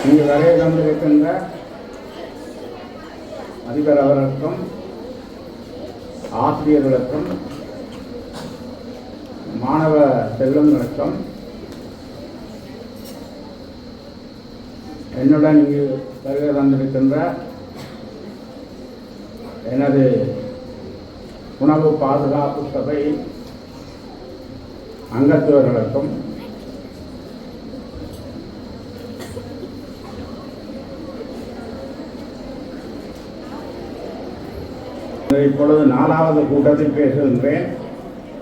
இங்கு வரை தந்திருக்கின்ற அதிபர் அவர்களுக்கும் ஆசிரியர்களுக்கும் மாணவ செல்வங்களுக்கும் என்னுடன் இங்கு வருகை தந்திருக்கின்ற எனது உணவு பாதுகாப்பு சபை அங்கத்தவர்களுக்கும் இப்பொழுது 4வது கூட்டத்தில் பேசுகின்றேன்.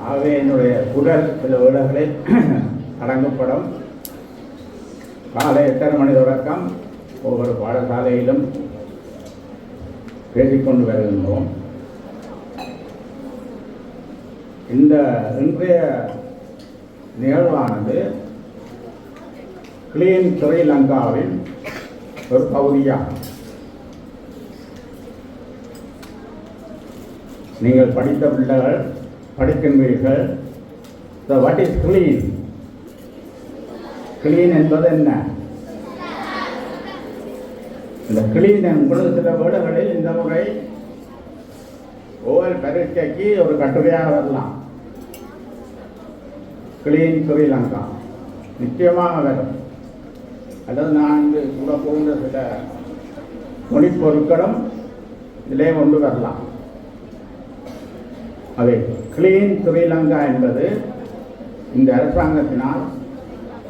ஆகவே என்னுடைய குரல் சில வேளைகளில் அடங்கப்படும். காலை 8:30 மணி தொடக்கம் ஒவ்வொரு பாடசாலையிலும் பேசிக்கொண்டு வருகின்றோம். இந்த இன்றைய நிகழ்வானது கிளீன் ஸ்ரீலங்காவின் ஒரு பகுதியாகும். நீங்கள் படித்த பிள்ளைகள் படிக்கின்றீர்கள். What is clean? கிளீன் என்பது என்ன? இந்த கிளீன் என்பது சில வீடுகளில் இந்த முறை ஓவல் பரீட்சைக்கு ஒரு கட்டுரையாக வரலாம். கிளீன் ஸ்ரீலங்கா நிச்சயமாக வரும். அல்லது நான் இங்கு கூட போகின்ற சில துணிப்பொருட்களும் இதிலே கொண்டு வரலாம். அவை கிளீன் ஸ்ரீலங்கா என்பது இந்த அரசாங்கத்தினால்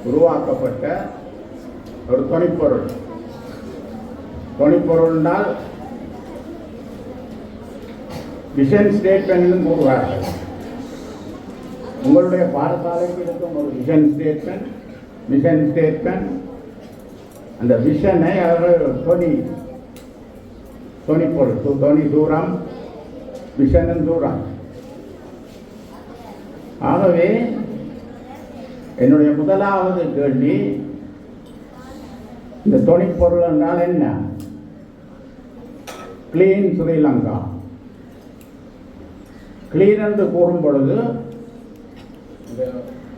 உருவாக்கப்பட்ட ஒரு துணிப்பொருள். துணிப்பொருள்னால் விஷன் ஸ்டேட்மெண்ட் கூறுவார்கள். உங்களுடைய பாடசாலைக்கு இருக்கும் ஒரு விஷன் ஸ்டேட்மெண்ட், மிஷன் ஸ்டேட்மெண்ட். அந்த விஷனை அவர்கள் துணிப்பொருள், துணி தூரம், விஷனும் தூரம். ஆகவே என்னுடைய முதலாவது கேள்வி, இந்த துணிப்பொருள் என்றால் என்ன? கிளீன் ஸ்ரீலங்கா. கிளீன் என்று கூறும் பொழுது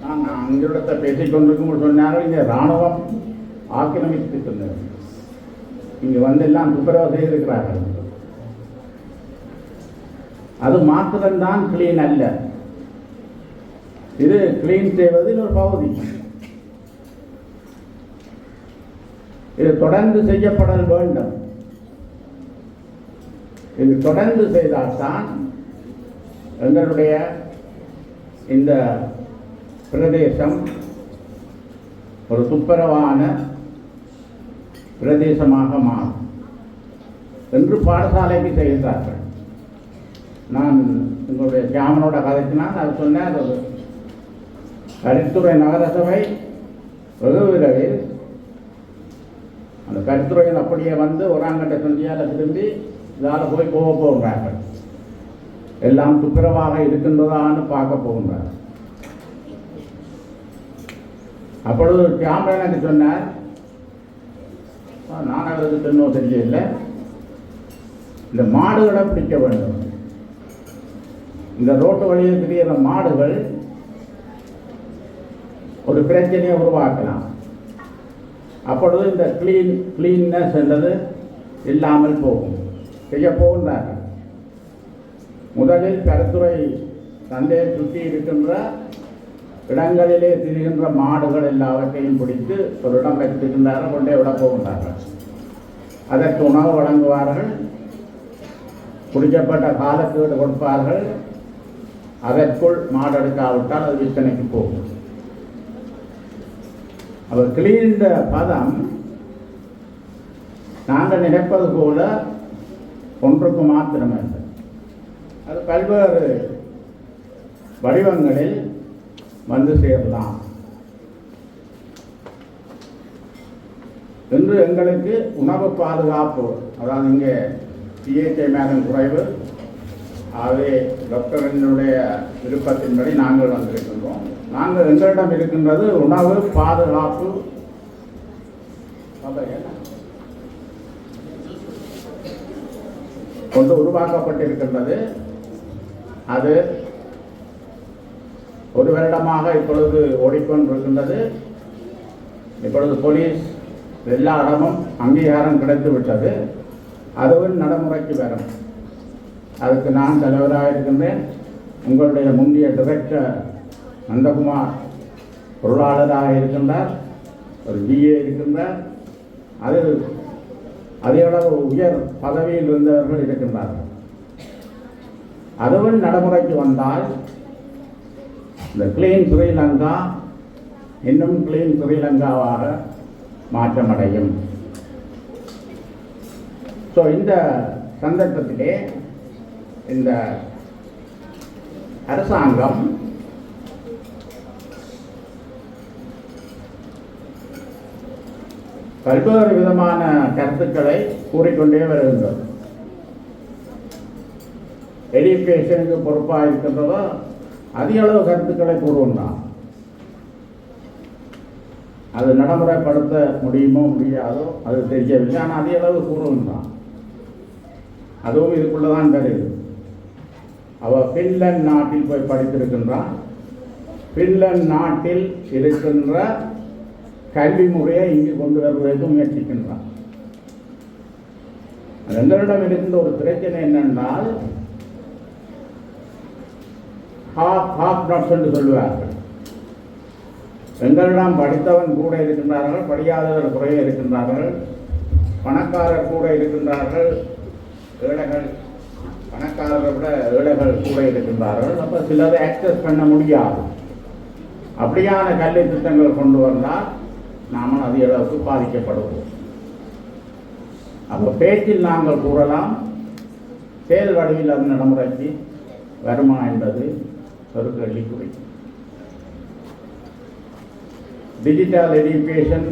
நான் அங்கிடத்தை பேசிக்கொண்டிருக்கும் சொன்னார்கள், இங்கே இராணுவம் ஆக்கிரமித்திருக்கிறது, இங்கே வந்து எல்லாம் துப்புரவு செய்திருக்கிறார்கள். அது மாத்திரம்தான் கிளீன் அல்ல. இது கிளீன் செய்வதில் ஒரு பகுதி. இது தொடர்ந்து செய்யப்பட வேண்டும். இது தொடர்ந்து செய்தால்தான் எங்களுடைய இந்த பிரதேசம் ஒரு துப்புரவான பிரதேசமாக மாறும் என்று பாடசாலைக்கு செய்கிறார்கள். நான் உங்களுடைய ஜாமனோட கதைக்கினால் அது சொன்னேன். அது கருத்துறை நகரசபை வெகு விரைவில் அந்த கருத்துறையில் அப்படியே வந்து ஒராங்கட்ட சந்தியால் திரும்பி இதால் போய் போகிறார்கள். எல்லாம் துப்புரவாக இருக்கின்றதான்னு பார்க்க போகின்றார். அப்பொழுது கேமரா எனக்கு சொன்னார், நான் அவருக்கு இன்னும் தெரியல, இந்த மாடுகளை பிடிக்க வேண்டும். இந்த ரோட்டு வழியில் திரிகிற மாடுகள் ஒரு பிரச்சனையை உருவாக்கலாம். அப்பொழுது இந்த கிளீன்னஸ் என்றது இல்லாமல் போகும். செய்ய போகின்றார்கள். முதலில் கருத்துறை சந்தையை சுற்றி இருக்கின்ற இடங்களிலே திரிகின்ற மாடுகள் எல்லாவற்றையும் பிடித்து ஒரு இடம் வைத்திருக்கின்றார்கள், கொண்டே விட போகின்றார்கள். அதற்கு உணவு வழங்குவார்கள், குடிக்கப்பட்ட காலக்கீடு கொடுப்பார்கள். அதற்குள் மாடு எடுக்காவிட்டால் அது விற்பனைக்கு போகும். அவர் கிளீன்ற பதம் நாங்கள் நினைப்பது போல ஒன்றுக்கு மாத்திரமல்ல, அது பல்வேறு வடிவங்களில் வந்து சேரலாம். இன்று எங்களுக்கு உணவு பாதுகாப்பு, அதாவது இங்கே சிகிச்சை மேலும் குறைவு. ஆகவே டாக்டரினுடைய விருப்பத்தின்படி நாங்கள் வந்திருக்கின்றோம். நாங்கள் எங்களிடம் இருக்கின்றது உணவு பாதுகாப்பு கொண்டு உருவாக்கப்பட்டிருக்கின்றது. அது ஒரு வருடமாக இப்பொழுது ஓடிக்கொண்டிருக்கின்றது. இப்பொழுது போலீஸ் எல்லா இடமும் அங்கீகாரம் கிடைத்து விட்டது. அதுவும் நடைமுறைக்கு வரும். அதுக்கு நான் தலைவராக இருக்கின்றேன். உங்களுடைய முந்தைய டைரக்டர் நந்தகுமார் பொருளாளராக இருக்கின்றார், ஒரு பிஏ இருக்கின்றார், அதே அளவு உயர் பதவியில் இருந்தவர்கள் இருக்கின்றார்கள். அதுவும் நடைமுறைக்கு வந்தால் இந்த கிளீன் ஸ்ரீலங்கா இன்னும் கிளீன் ஸ்ரீலங்காவாக மாற்றமடையும். ஸோ இந்த சந்தர்ப்பத்திலே இந்த அரசாங்கம் பல்வேறு விதமான கருத்துக்களை கூறிக்கொண்டே வருகின்றது. எடியூகேஷனுக்கு பொறுப்பாக இருக்கின்றதோ அதிக அளவு கருத்துக்களை கூறுகின்றான். அது நடைமுறைப்படுத்த முடியுமோ முடியாதோ அது தெரியவில்லை, ஆனால் அதிக அளவு கூறுகின்றான். அதுவும் இதுக்குள்ளதான் தெரியுது. அவள் பின்லாந்து நாட்டில் போய் படித்திருக்கின்றான். பின்லாந்து நாட்டில் இருக்கின்ற கல்வி முறையை இங்கு கொண்டு வருவதற்கு முயற்சிக்கின்றான். எங்களிடம் இருக்கின்ற ஒரு பிரச்சனை என்னென்றால் ஹாஃப் நாட்ஸ் என்று சொல்லுவார்கள். எங்களிடம் படித்தவன் கூட இருக்கின்றார்கள், படியாதவர்கள் குறைய இருக்கின்றார்கள், பணக்காரர் கூட இருக்கின்றார்கள், ஏழைகள் பணக்காரரை விட ஏழைகள் கூட இருக்கின்றார்கள். அப்போ சிலரை ஆக்சஸ் பண்ண முடியாது. அப்படியான கல்வி திட்டங்கள் கொண்டு வந்தால் நாம் அதிக அளவுக்கு பாதிக்கப்படுவோம். அப்போ பேச்சில் நாங்கள் கூறலாம், செயல் வடிவில் அது நடைமுறைக்கு வருமா என்பது ஒரு கேள்விக்குறி. டிஜிட்டல் எஜுகேஷன்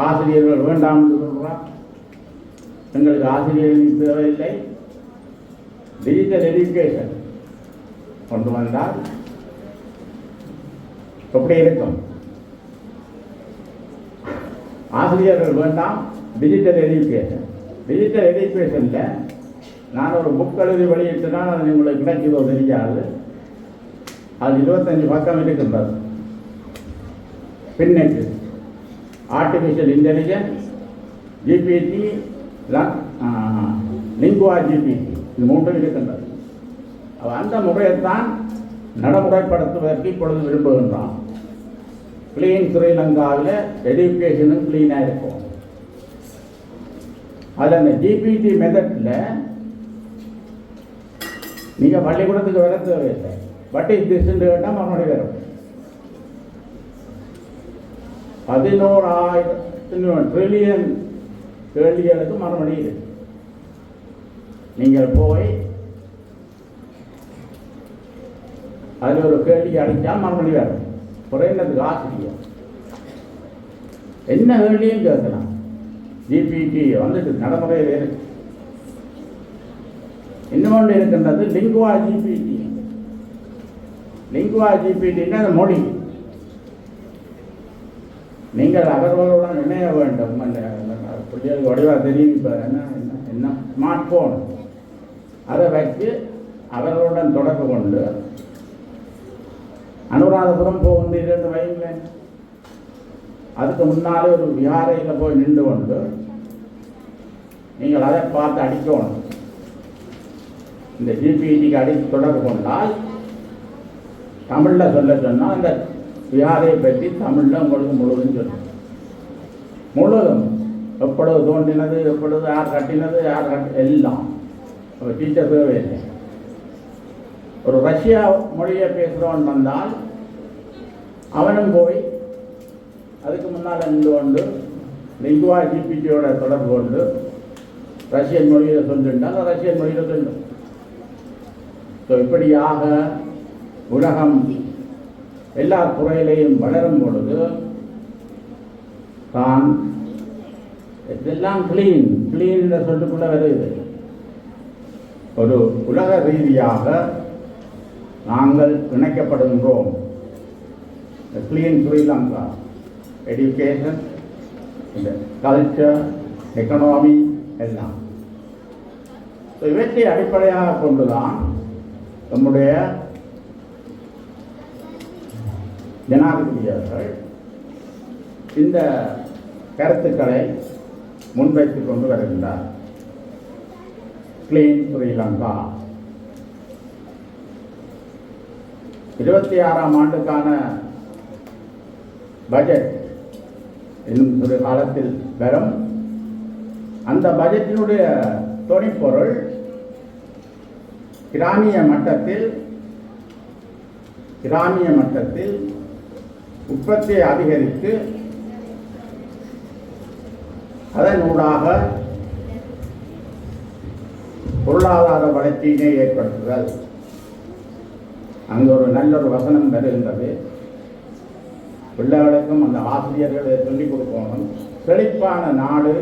ஆசிரியர்கள் வேண்டாம் என்று சொல்கிறார். எங்களுக்கு ஆசிரியர்கள் தேவையில்லை. டிஜிட்டல் எஜுகேஷன் கொண்டு வந்தால் எப்படி இருக்கும்? ஆசிரியர்கள் வேண்டாம், டிஜிட்டல் எஜுகேஷன். டிஜிட்டல் எஜுகேஷனில் நான் ஒரு புக் எழுதி வெளியிட்டுனால் அது உங்களுக்கு கிடைக்குதோ தெரியாது. அது 25 பக்கம் இருக்கின்றது. பின்னெட்டு artificial intelligence, GPT, lingua GPT, இது மூன்றும் இருக்கின்றது. அந்த முறையைத்தான் நடைமுறைப்படுத்துவதற்கு இப்பொழுது விரும்புகின்றான். கிளீன் ஸ்ரீலங்காவில் எஜுகேஷனும் கிளீனாக இருக்கும். அதில் அந்த ஜிபிடி மெத்தடில் நீங்கள் பள்ளிக்கூடத்துக்கு வர தேவையில்லை. பட் இதுன்னு கேட்டால் மறுபடி வரும். 11,000 ட்ரில்லியன் கேள்விகளுக்கு மறுபடி இருக்கு. நீங்கள் போய் அதில் ஒரு கேள்வி அடித்தால் மறுபடி வரும். குறைந்ததுக்கு ஆசிரியர் என்ன கேள்வியும் கேட்கலாம். ஜிபிடி வந்துட்டு நடைமுறையில் இருக்கு. இன்னொன்று இருக்கின்றது லிங்குவா ஜிபிடி. லிங்குவா ஜிபிடின்னா அந்த மொழி. நீங்கள் அவர்களுடன் இணைய வேண்டும். பிள்ளைகளுக்கு வடிவாக தெரியும். இப்போ என்ன ஸ்மார்ட் ஃபோன் அதை வச்சு அவர்களுடன் தொடர்பு கொண்டு அனுராதபுரம் போகுது 2 வைங்களேன். அதுக்கு முன்னாலே ஒரு விஹாரையில் போய் நின்று கொண்டு நீங்கள் அதை பார்த்து அடிக்கணும். இந்த ஜிபிடிக்கு அடித்து தொடர்பு கொண்டால் தமிழில் சொல்ல சொன்னால் அந்த விஹாரையை பற்றி தமிழில் உங்களுக்கு முழுவதும் சொல்லும். முழுவதும் எப்பொழுது தோன்றினது, எப்பொழுது யார் கட்டினது, யார் எல்லாம் டீச்சர் தேவையில்லை. ஒரு ரஷ்யா மொழியை பேசுகிறவன் வந்தால் அவனும் போய் அதுக்கு முன்னால் நின்று கொண்டு லிங்குவா ஜிபிடியோட தொடர்பு கொண்டு ரஷ்யன் மொழியில் சொல்லிட்டால் ரஷ்யன் மொழியில் சொல்லும். ஸோ இப்படியாக உலகம் எல்லா துறையிலையும் வளரும் பொழுது தான் இதெல்லாம் கிளீன் சொல்லிக்குள்ள வருது. ஒரு உலக ரீதியாக நாங்கள் இணைக்கப்படுகின்றோம். கிளீன் ஸ்ரீலங்கா எஜுகேஷன், இந்த கல்ச்சர், எக்கனாமி எல்லாம் இவற்றை அடிப்படையாக கொண்டுதான் நம்முடைய ஜனாதிபதி அவர்கள் இந்த கருத்துக்களை முன்வைத்துக் கொண்டு வருகின்றார். கிளீன் ஸ்ரீலங்கா. 26ஆம் ஆண்டுக்கான பட்ஜெட் இன்னும் ஒரு காலத்தில் வரும். அந்த பட்ஜெட்டினுடைய தொனிப்பொருள் கிராமிய மட்டத்தில் உற்பத்தியை அதிகரித்து அதனூடாக பொருளாதார வளர்ச்சியினை ஏற்படுத்துதல். அங்கு ஒரு நல்லொரு வசனம் வருகின்றது. பிள்ளைகளுக்கும் அந்த ஆசிரியர்கள் சொல்லிக் கொடுக்கணும். செழிப்பான நாடு,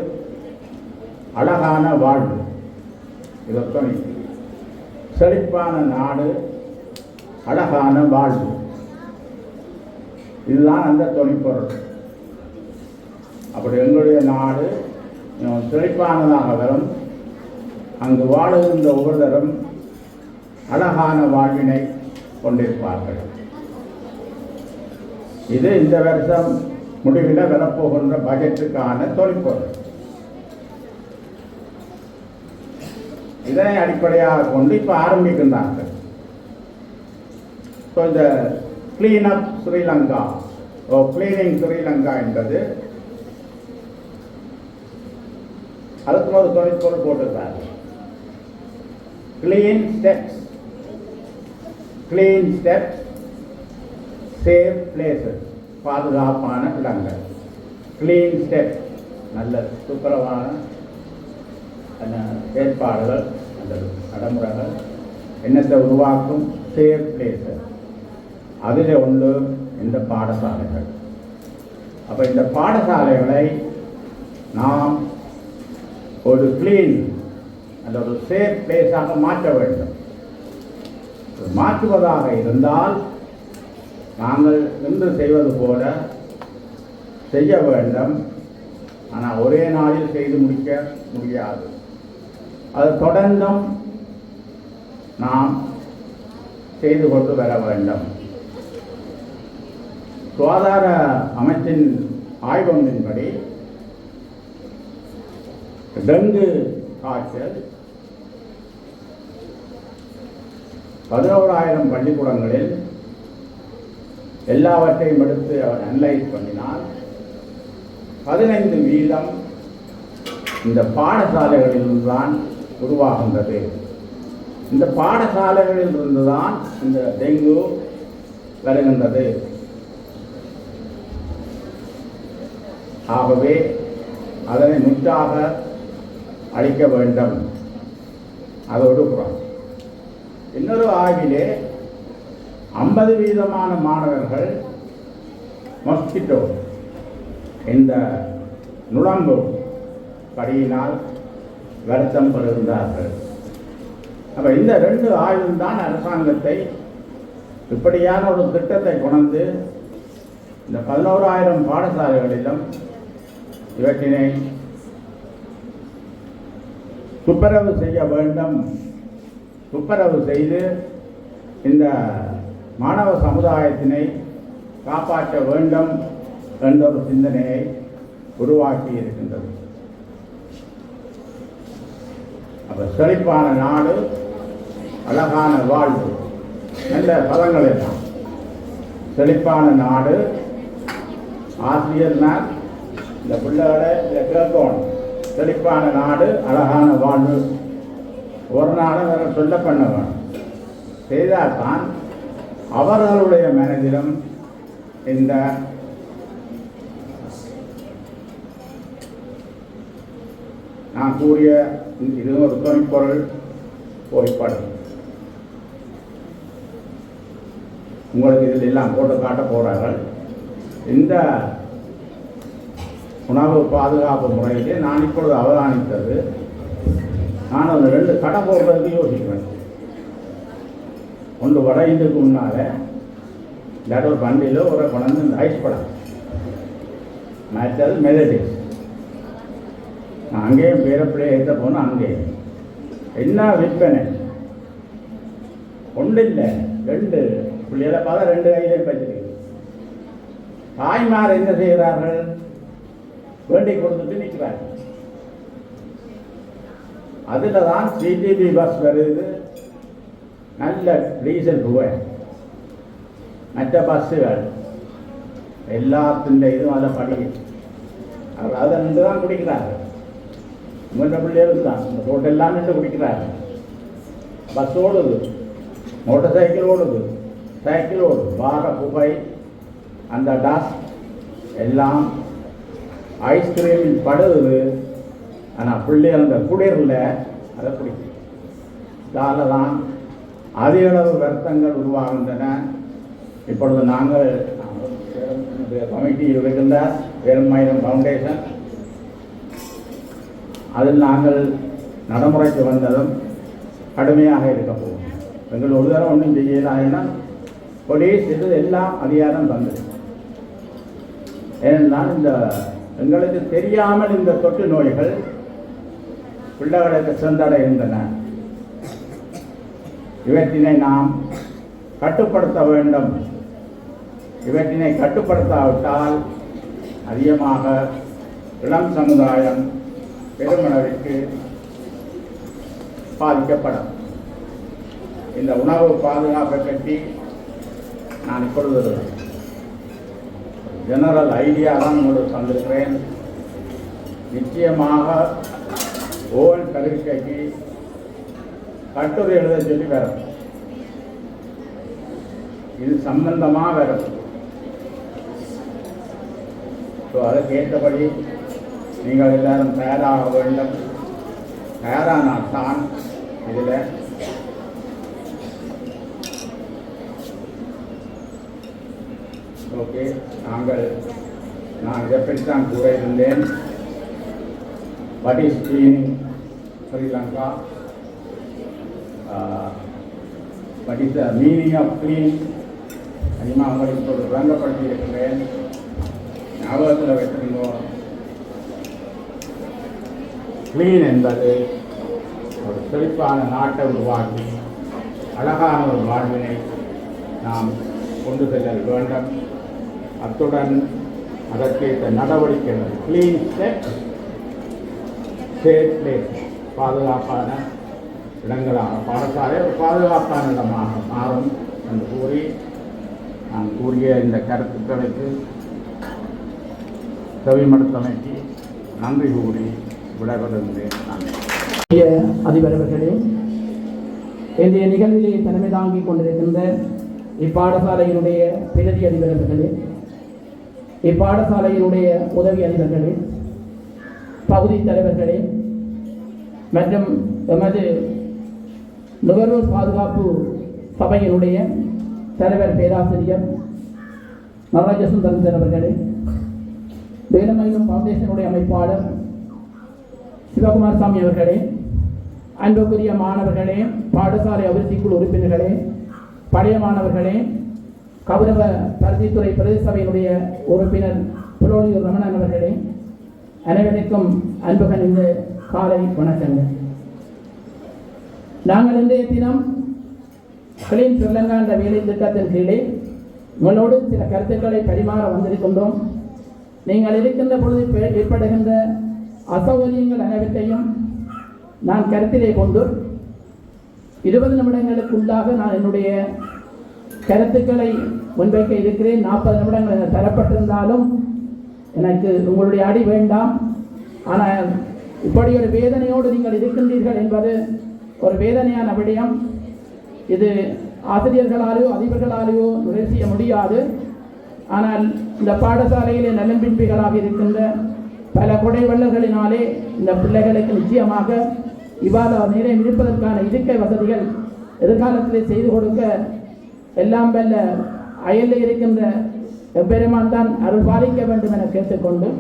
அழகான வாழ்வு. இதற்கும் செழிப்பான நாடு, அழகான வாழ்வு, இதுதான் அந்த தொனிப்பொருள். அப்படி எங்களுடைய நாடு செழிப்பானதாக வரும். அங்கு வாழுகின்ற ஒவ்வொருத்தரும் அழகான வாழ்வினை கொண்டிருப்பார்கள். இது இந்த வருஷம் முடிவில் வரப்போகின்ற பட்ஜெட்டுக்கான தொனிப்பொருள். இதனை அடிப்படையாக கொண்டு இப்போ ஆரம்பிக்கின்றார்கள். ஸோ இந்த clean up Sri Lanka, cleaning Sri Lanka என்பது அதுக்கு ஒரு தொழிற்பொருள் போட்டிருக்காரு. கிளீன் ஸ்டெப்ஸ் சேவ் பிளேசஸ், பாதுகாப்பான இடங்கள். கிளீன் ஸ்டெப்ஸ், நல்ல துப்புரவான ஏற்பாடுகள், அந்த நடைமுறைகள் என்னத்தை உருவாக்கும். சேவ் பிளேசஸ், அதில் ஒன்று இந்த பாடசாலைகள். அப்போ இந்த பாடசாலைகளை நாம் ஒரு கிளீன் அந்த ஒரு சேஃப் பிளேஸாக மாற்ற வேண்டும். மாற்றுவதாக இருந்தால் நாங்கள் இன்று செய்வது போல செய்ய வேண்டும். ஆனால் ஒரே நாளில் செய்து முடிக்க முடியாது. அது தொடர்ந்தும் நாம் செய்து கொண்டு வர வேண்டும். சுகாதார அமைச்சின் ஆய்வொன்றின்படி டெங்கு காய்ச்சல் 11,000 பள்ளிக்கூடங்களில் எல்லாவற்றையும் எடுத்து அவர் அனலைஸ் பண்ணினால் 15% இந்த பாடசாலைகளில் தான் உருவாகின்றது. இந்த பாடசாலைகளில் இருந்துதான் இந்த டெங்கு வருகின்றது. ஆகவே அதனை முற்றாக அழிக்க வேண்டும். அதோடு புறம் இன்னொரு ஆய்விலே 50% மாணவர்கள் மஸ்கிட்டோ, இந்த நுழம்பு கடியினால் வருத்தம் பெறுகின்றார்கள். அப்போ இந்த 2 ஆய்வும் தான் அரசாங்கத்தை இப்படியான ஒரு திட்டத்தை கொண்டு இந்த 11,000 பாடசாலைகளிலும் இவற்றினை துப்புரவு செய்ய வேண்டும். துப்புரவு செய்து இந்த மாணவ சமுதாயத்தினை காப்பாற்ற வேண்டும் என்ற ஒரு சிந்தனையை உருவாக்கி இருக்கின்றது. அப்போ செழிப்பான நாடு, அழகான வாழ்வு, நல்ல பதங்கள் எல்லாம். செழிப்பான நாடு, ஆசிரியர்னால் இந்த பிள்ளைகளை இதை கேட்கணும். செழிப்பான நாடு, அழகான வாழ்வு ஒரு நாளும் அவர்கள் சொல்ல பண்ண வேணும். செய்தால்தான் அவர்களுடைய மனதிலும் இந்த நான் கூறிய இது ஒரு தொனிப்பொருள் போய்ப்படும். உங்களுக்கு இதில் எல்லாம் போட்டு காட்ட போகிறார்கள். இந்த உணவு பாதுகாப்பு முறையிலே நான் இப்பொழுது அவதானித்தது, நான் ஒரு 2 கடை போடுறதுக்கு யோசிக்கிறேன். ஒன்று வட இந்துக்கு முன்னால் இல்லாட்ட ஒரு வண்டியில் ஒரு கொண்டு இந்த ஐஸ் படம், மற்றது மெலடிஸ். நான் அங்கேயும் பேரப்பிள்ளையை ஏற்ற போனோம். அங்கேயும் என்ன விற்பனை ஒன்று இல்லை, 2 பிள்ளைகளை பார்த்தா 2 கையிலையும் வச்சிருக்கு. தாய்மார் என்ன செய்கிறார்கள்? வேண்டி கொடுத்துட்டு நிற்கிறார்கள். அதில் தான் சிடிபி பஸ் வருது, நல்ல டீசல் புகை. மற்ற பஸ்ஸுகள் எல்லாத்தின் இதுவும் அதை படிக்கும். அவர் அதை நின்று தான் குடிக்கிறார்கள். உங்களோட பிள்ளைகளுக்கு தான் இந்த ரோட்டெல்லாம் நின்று குடிக்கிறார்கள். பஸ் ஓடுது, மோட்டர் சைக்கிள் ஓடுது, சைக்கிள் ஓடுது, வார புகை, அந்த டஸ்ட் எல்லாம் ஐஸ்கிரீமில் படுது. ஆனால் பிள்ளைகள் அந்த குளிரில் அதை பிடிக்கும். இதால் தான் அதிக அளவு வருத்தங்கள் உருவாகின்றன. இப்பொழுது நாங்கள் கமிட்டியில் இருக்கின்ற வேலுமயிலம் ஃபவுண்டேஷன் அதில் நாங்கள் நடைமுறைக்கு வந்ததும் கடுமையாக இருக்க போகும். எங்கள் ஒரு தரம் ஒன்றும் செய்யலாம்னா போலீஸ் இது எல்லாம் அதிகாரம் தந்தது. ஏனென்றால் இந்த எங்களுக்கு தெரியாமல் இந்த தொற்று நோய்கள் பிள்ளைகளுக்கு சென்றடைகின்றன. இவற்றினை நாம் கட்டுப்படுத்த வேண்டும். இவற்றினை கட்டுப்படுத்தாவிட்டால் அதிகமாக இளம் சமுதாயம் பெருமளவிற்கு பாதிக்கப்படும். இந்த உணவு பாதுகாப்பை பற்றி நான் இப்பொழுது ஜெனரல் ஐடியா தான் உங்களுக்கு தந்திருக்கிறேன். நிச்சயமாக ஓவல் பரீட்சைக்கு கட்டுரை எழுத சொல்லி வரும். இது சம்பந்தமாக வரும். ஸோ அதுக்கு ஏற்றபடி நீங்கள் எல்லாரும் தயாராக வேண்டும். தயாரானால் தான் இதில் ஓகே. நான் இதைப்பற்றித்தான் கூற இருந்தேன். What is cleaning Sri Lanka, what is the meaning of clean, அதிகமாக உங்களுக்கு இப்போது விளங்கப்படுத்தி இருக்கிறேன். ஞாபகத்தில் வைத்திருந்தோம். கிளீன் என்பது ஒரு செழிப்பான நாட்டை உருவாக்கி அழகான ஒரு வாழ்வினை நாம் கொண்டு செல்ல வேண்டும். அத்துடன் அதற்கேற்ற நடவடிக்கைகள் கிளீன் ஸ்டெப் சேஃப் பிளேஸ், பாதுகாப்பான இடங்களாக பாடசாலை ஒரு பாதுகாப்பான இடமாக மாறும் என்று கூறி நான் கூறிய இந்த கருத்துக்களுக்கு செவிமடுத்தமைக்கு நன்றி கூறி விடைபெறுகின்றேன். நன்றி. அதிபர் அவர்களே, இன்றைய நிகழ்விலே தலைமை தாங்கிக் கொண்டிருக்கின்ற இப்பாடசாலையினுடைய பிரதி அதிபர் அவர்களே, இப்பாடசாலையினுடைய உதவி அதிபர்களே, பகுதி தலைவர்களே மற்றும் எமது நுகர்வோர் பாதுகாப்பு சபையினுடைய தலைவர் பேராசிரியர் நடராஜசுந்தரன் அவர்களே, வேலுமயிலம் ஃபவுண்டேஷனுடைய அமைப்பாளர் சிவகுமார் சாமி அவர்களே, அன்புக்குரிய மாணவர்களே, பாடசாலை அபிவிருத்திக்குழு உறுப்பினர்களே, பழைய மாணவர்களே, கௌரவ பருத்தித்துறை பிரதேச சபையினுடைய உறுப்பினர் புலோலியூர் ரமணன் அவர்களே, அனைவருக்கும் அன்புகள் இந்த காலை வணக்கங்கள். நாங்கள் இன்றைய தினம் கிளீன் ஸ்ரீலங்கா என்ற வேலை திட்டத்தின் கீழே உங்களோடு சில கருத்துக்களை பரிமாற வந்திருக்கின்றோம். நீங்கள் இருக்கின்ற பொழுது ஏற்படுகின்ற அசௌகரியங்கள் அனைவற்றையும் நான் கருத்திலே கொண்டு 20 நிமிடங்களுக்குள்ளாக நான் என்னுடைய கருத்துக்களை முன்வைக்க இருக்கிறேன். 40 நிமிடங்கள் எனக்கு தரப்பட்டிருந்தாலும் எனக்கு உங்களுடைய அடி வேண்டாம். ஆனால் இப்படி ஒரு வேதனையோடு நீங்கள் இருக்கின்றீர்கள் என்பது ஒரு வேதனையான விடயம். இது ஆசிரியர்களாலேயோ அதிபர்களாலேயோ நிறைவு செய்ய முடியாது. ஆனால் இந்த பாடசாலையிலே நலம்பின்பிகளாக இருக்கின்ற பல கொடை வள்ளல்களினாலே இந்த பிள்ளைகளுக்கு நிச்சயமாக இவ்வாறு நேரம் இருப்பதற்கான இருக்கை வசதிகள் எதிர்காலத்திலே செய்து கொடுக்க எல்லாம் வல்ல அயலில் இருக்கின்ற எம்பெருமான் தான் அருள் பாலிக்க வேண்டும் என கேட்டுக்கொண்டு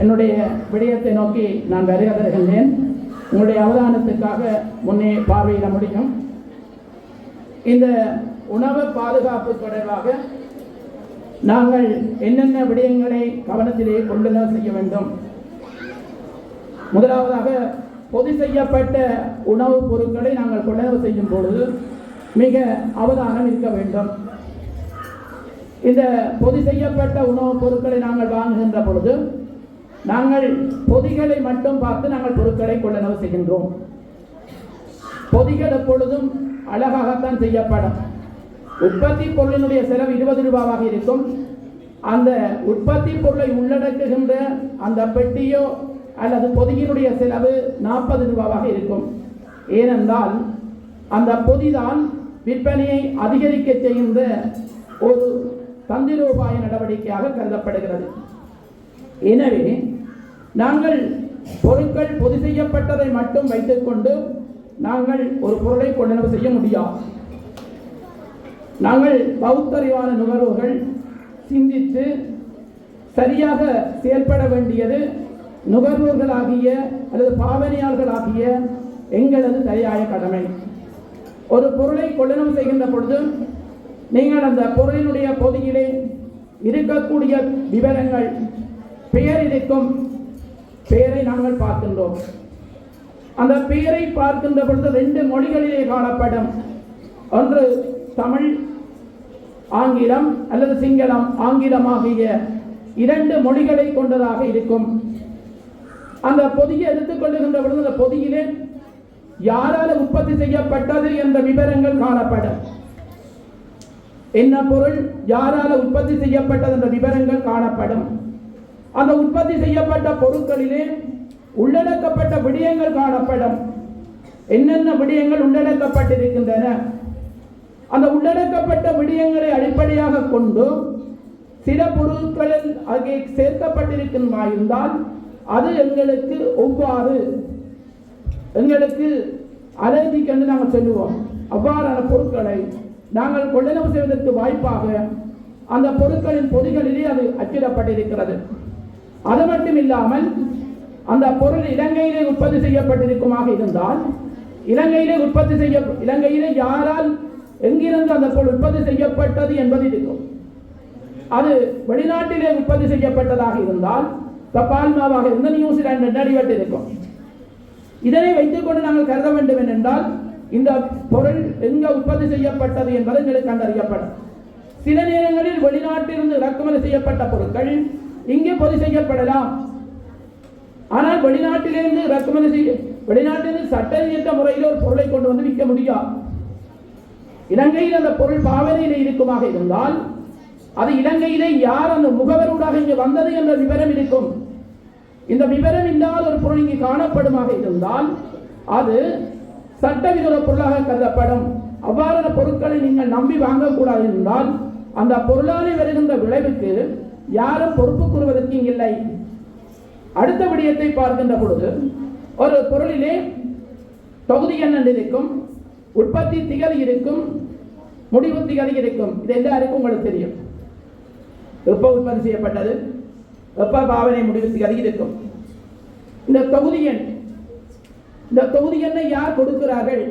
என்னுடைய விடயத்தை நோக்கி நான் வருகை தருகின்றேன். உங்களுடைய அவதானத்துக்காக முன்னே பார்வையிட முடியும். இந்த உணவு பாதுகாப்பு தொடர்பாக நாங்கள் என்னென்ன விடயங்களை கவனத்திலே கொண்டுதான் செய்ய வேண்டும். முதலாவதாக பொது செய்யப்பட்ட உணவுப் பொருட்களை நாங்கள் கொள்ளளவு செய்யும் பொழுது மிக அவதானம் இருக்க வேண்டும். இந்த பொது செய்யப்பட்ட உணவுப் பொருட்களை நாங்கள் வாங்குகின்ற பொழுது நாங்கள் பொதிகளை மட்டும் பார்த்து நாங்கள் பொருட்களை கொள்ளளவு செய்கின்றோம். பொதிகள் எப்பொழுதும் அழகாகத்தான் செய்யப்படும். உற்பத்தி பொருளினுடைய செலவு 20 ரூபாவாக இருக்கும். அந்த உற்பத்தி பொருளை உள்ளடக்குகின்ற அந்த பெட்டியோ அல்லது பொதியினுடைய செலவு 40 ரூபாவாக இருக்கும். ஏனென்றால் அந்த பொதிதான் விற்பனையை அதிகரிக்க செய்கின்ற ஒரு தந்திரோபாய நடவடிக்கையாக கருதப்படுகிறது. எனவே நாங்கள் பொருட்கள் பொது செய்யப்பட்டதை மட்டும் வைத்துக்கொண்டு நாங்கள் ஒரு பொருளை கொள்ளளவு செய்ய முடியாது. நாங்கள் பௌத்தறிவான நுகர்வோர்கள் சிந்தித்து சரியாக செயல்பட வேண்டியது நுகர்வோர்களாகிய அல்லது பாவனையாளர்களாகிய எங்களது தலையாய கடமை. ஒரு பொருளை கொள்ளளவு செய்கின்ற பொழுது நீங்கள் அந்த பொருளினுடைய பொதியிலே இருக்கக்கூடிய விவரங்கள், பெயர் இருக்கும், பெயரை நாங்கள் பார்க்கின்றோம். அந்த பெயரை பார்க்கின்ற பொழுது 2 மொழிகளிலே காணப்படும். ஒன்று தமிழ், ஆங்கிலம் அல்லது சிங்களம், ஆங்கிலம் ஆகிய 2 மொழிகளை கொண்டதாக இருக்கும். அந்த பொதியை எடுத்துக்கொள்ளுகின்ற பொழுது அந்த பொதியிலே யாரால் உற்பத்தி செய்யப்பட்டது என்ற விவரங்கள் காணப்படும். என்ன பொருள், யாரால் உற்பத்தி செய்யப்பட்டது என்ற விவரங்கள் காணப்படும். அந்த உற்பத்தி செய்யப்பட்ட பொருட்களிலே உள்ளடக்கப்பட்ட விடயங்கள் காணப்படும். என்னென்ன விடயங்கள் உள்ளடக்கப்பட்டிருக்கின்றன, அந்த உள்ளடக்கப்பட்ட விடயங்களை அடிப்படையாக கொண்டு சில பொருட்களில் அங்கே சேர்க்கப்பட்டிருந்தால் அது எங்களுக்கு ஒவ்வாறு, எங்களுக்கு அலர்ஜிக் என்று நாங்கள் சொல்லுவோம். அவ்வாறான பொருட்களை நாங்கள் கொள்ளளவு செய்வதற்கு வாய்ப்பாக அந்த பொருட்களின் பொதிகளிலே அது அச்சிடப்பட்டிருக்கிறது. அது மட்டும் இல்லாமல் அந்த பொருள் இலங்கையிலே உற்பத்தி செய்யப்பட்டிருக்குமாக இருந்தால் இலங்கையிலே யாரால் எங்கிருந்து அந்த பொருள் உற்பத்தி செய்யப்பட்டது என்பது இருக்கும். அது வெளிநாட்டிலே உற்பத்தி செய்யப்பட்டதாக இருந்தால் பால்மாவாக இருந்த நியூசிலாந்து அடிபட்டிருக்கும். இதனை வைத்துக்கொண்டு நாங்கள் கருத வேண்டும் என்றால் இந்த பொருள் எங்க உற்பத்தி செய்யப்பட்டது என்பது எங்களுக்கு கண்டறியப்படும். சில நேரங்களில் வெளிநாட்டிலிருந்து இறக்குமதி செய்யப்பட்ட பொருட்கள் இங்கே பொதி செய்யப்படலாம். ஆனால் வெளிநாட்டிலிருந்து சட்டவியற்ற முறையில் ஒரு பொருளை கொண்டு வந்து விற்க முடியாது. இலங்கையில் அந்த பொருள் பாவனையில் இருக்குமாக இருந்தால் அது இலங்கையிலே யார் அந்த முகவரூடாக இங்கு வந்தது என்ற விவரம் இருக்கும். இந்த விவரம் இல்லாத ஒரு பொருள் இங்கு காணப்படுமாக இருந்தால் அது சட்டவிரோத பொருளாக கருதப்படும். அவ்வாறான பொருட்களை நீங்கள் நம்பி வாங்கக்கூடாது என்றால் அந்த பொருளாலே வருகின்ற விளைவுக்கு யாரும் பொறுப்பு கூறுவதற்கு இல்லை. அடுத்த விடயத்தை பார்க்கின்ற பொழுது ஒரு பொருளிலே தொகுதி எண் இருக்கும், உற்பத்தி திகதி இருக்கும், முடிவு திகதி இருக்கும். இது எல்லாருக்கும் உங்களுக்கு தெரியும். எப்ப உற்பத்தி செய்யப்பட்டது, எப்ப பாவனை முடிவு திகதி இருக்கும். இந்த தொகுதி எண்ணை யார் கொடுக்கிறார்கள்?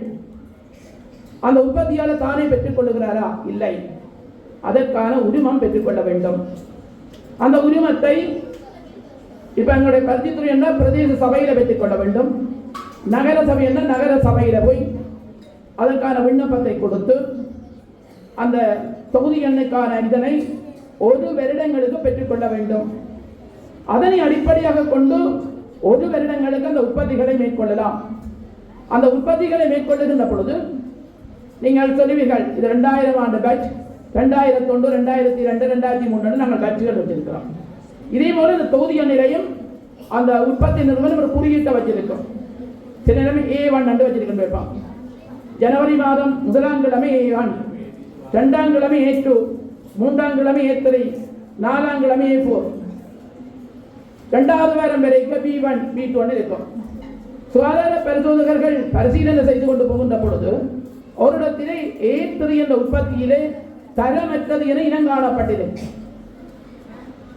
அந்த உற்பத்தியாளர் தானே பெற்றுக் கொள்ளுகிறாரா? இல்லை. அதற்கான உரிமம் பெற்றுக்கொள்ள வேண்டும். அந்த உரிமத்தை இப்ப எங்களுடைய பருத்தித்துறை என்ன பிரதேச சபையில பெற்றுக்கொள்ள வேண்டும். நகர சபை என்ன நகர சபையில போய் அதற்கான விண்ணப்பத்தை கொடுத்து அந்த தொகுதி எண்ணுக்கான இதனை 1 வருடங்களுக்கு பெற்றுக்கொள்ள வேண்டும். அதனை அடிப்படையாக கொண்டு 1 வருடங்களுக்கு அந்த உற்பத்திகளை மேற்கொள்ளலாம். அந்த உற்பத்திகளை மேற்கொள்ளுகின்ற பொழுது நீங்கள் சொல்லுவீர்கள், இது 2000 ஆண்டு பேட்ச், 2001, 2002, 2003 நாங்கள் பேட்சுகள் வச்சிருக்கிறோம். இதே போல இந்த தொகுதி எண்ணிலையும் அந்த உற்பத்தி நிறுவனம் ஒரு குறியீட்டை வச்சிருக்கும். சில நேரம் A1 என்று வச்சிருக்கேன் வைப்பான். ஜனவரி மாதம் 1ஆம் கிழமை A1, 2ஆம் கிழமை A2, 3ஆம் கிழமை A3, 4ஆம் கிழமை A4, 2வது வாரம் வரைக்கும் B1, B2 இருக்கும். சுகாதார பரிசோதகர்கள் பரிசீலனை செய்து கொண்டு போகின்ற பொழுது ஒரு இடத்திலே A3 என்ற உற்பத்தியிலே தரமற்றது என இனம் காணப்பட்டது.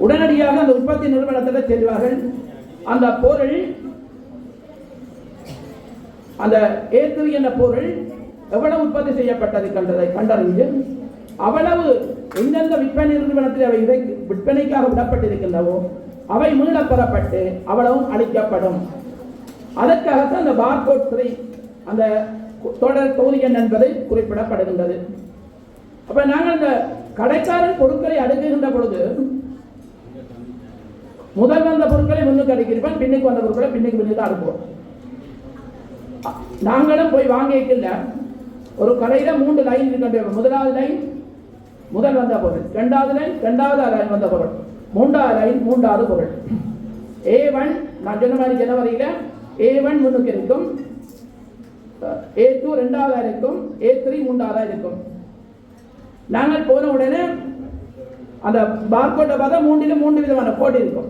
உடனடியாக அந்த உற்பத்தி நிறுவனத்தில் செல்வார்கள். அந்த பொருள், அந்த A3 என்ற பொருள் எவ்வளவு உற்பத்தி செய்யப்பட்டது கண்டறிந்து அவ்வளவு எந்தெந்த விற்பனை நிறுவனத்தில் அவை விற்பனைக்காக விடப்பட்டிருக்கின்றவோ அவை மீளப் பெறப்பட்டு அவ்வளவும் அளிக்கப்படும். அதற்காகத்தான் அந்த பார்கோட் 3 அந்த தொடர் தொகுதி எண் என்பது குறிப்பிடப்படுகின்றது. அப்ப நாங்கள் அந்த கடைக்காரன் பொருட்களை அடுக்குகின்ற பொழுது முதல் வந்த பொருட்களை முன்னுக்கு அடுக்கிருப்பேன், பின்னுக்கு வந்த பொருட்களை பின்னுக்கு அடுக்குவோம். நாங்களும் போய் வாங்கிக்கல. ஒரு கடையில 3 லைன் இருக்கின்ற, முதலாவது லைன் முதல் வந்த பொருள், இரண்டாவது லைன் இரண்டாவது லைன் வந்த பொருள், மூன்றாவது லைன் மூன்றாவது பொருள். A1 நான் சொன்ன மாதிரி ஜனவரியில A1 முன்னுக்கு இருக்கும், A2 இரண்டாவதா இருக்கும், A3 மூன்றாவதா இருக்கும். நாங்கள் போன உடனே அந்த பார்கோட்டை பார்த்தா மூன்று விதமான கோடு இருக்கும்.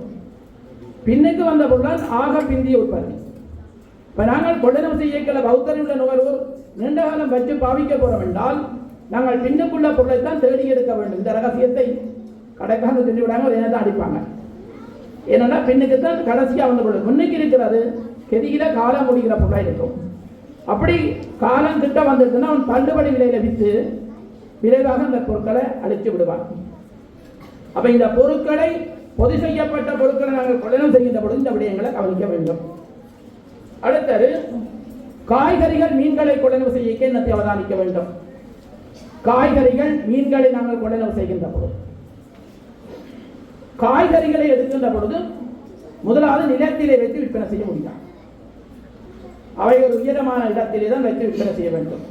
பின்னுக்கு வந்த பொருளால் ஆக பிந்திய உற்பத்தி. இப்போ நாங்கள் கொள்ளளவு செய்யக்கல பௌத்தரில் உள்ள நுகர்வோர் நீண்ட காலம் வச்சு பாவிக்க போறோம் என்றால் நாங்கள் பின்னுக்குள்ள பொருளை தான் தேடி எடுக்க வேண்டும். இந்த ரகசியத்தை கடைக்காக சொல்லி விடாங்க, ஒரு தான் அடிப்பாங்க. ஏன்னா பின்னுக்கு தான் கடைசியாக வந்த பொருள், முன்னுக்கு இருக்கிறது கெதியில காலம் முடிகிற பொருளாக இருக்கும். அப்படி காலம் கிட்ட வந்துருக்குன்னா அவன் தள்ளுபடி விலையில விற்று விரைவாக அந்த பொருட்களை அழிச்சு விடுவான். அப்ப இந்த பொருட்களை பொது செய்யப்பட்ட பொருட்களை நாங்கள் கொள்ளளவு செய்கின்ற பொழுது இந்த விடயங்களை கவனிக்க வேண்டும். அடுத்தது காய்கறிகள் மீன்களை கொள்ளளவு செய்ய என்னத்தை அவதானிக்க வேண்டும். காய்கறிகள் மீன்களை நாங்கள் கொள்ளளவு செய்கின்ற பொழுது காய்கறிகளை எடுக்கின்ற பொழுது முதலாவது நிலத்திலே வைத்து விற்பனை செய்ய முடியும். அவை ஒரு உயரமான இடத்திலே தான் வைத்து விற்பனை செய்ய வேண்டும்.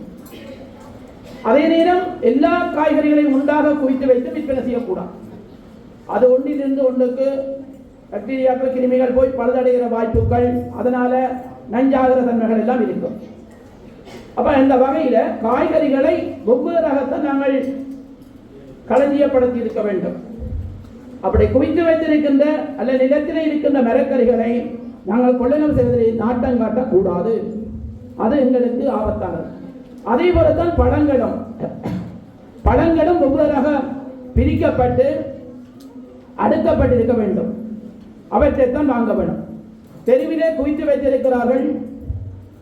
அதே நேரம் எல்லா காய்கறிகளையும் உண்டாக குவித்து வைத்து விற்பனை செய்யக்கூடாது. அது ஒன்றிலிருந்து ஒன்றுக்கு பாக்டீரியாக்கள் கிருமிகள் போய் பழுதடைகிற வாய்ப்புகள், அதனால நஞ்சாகிற தன்மைகள் எல்லாம் இருக்கும். அப்ப இந்த வகையில காய்கறிகளை வெவ்வேறாகத்தான் நாங்கள் களஞ்சியப்படுத்தி இருக்க வேண்டும். அப்படி குவித்து வைத்திருக்கின்ற அல்ல நிலத்திலே இருக்கின்ற மரக்கறிகளை நாங்கள் கொள்ளளவு செய்வதை நாட்டம் காட்டக்கூடாது, அது எங்களுக்கு ஆபத்தானது. அதே போலத்தான் பழங்களும் வெவ்வேறாக பிரிக்கப்பட்டு அடுக்கப்பட்டிருக்க வேண்டும். அவற்றைத்தான் வாங்க வேண்டும். தெருவிலே குவித்து வைத்திருக்கிறார்கள்,